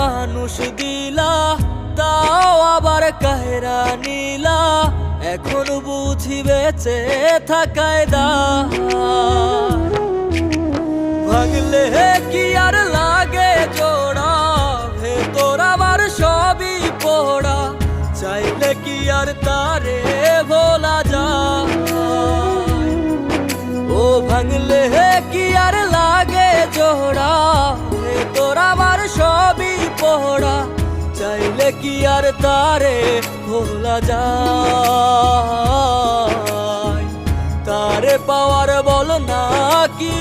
মানুষ দিলা, তাও আবার কাহেরা নিলা। এখন বুঝি বেঁচে থাকায় দায়। ভাঙলে কি আর লাগে জোড়া, ভেতর আমার সবই পোড়া। চাইলে কি আর তারে ভোলা যায়? ও ভাঙলে কি আর লাগে জোড়া, ভেতর আমার সবই পোড়া। চাইলে কি আর তারে ভোলা যায়? তারে পাওয়ার বল না কি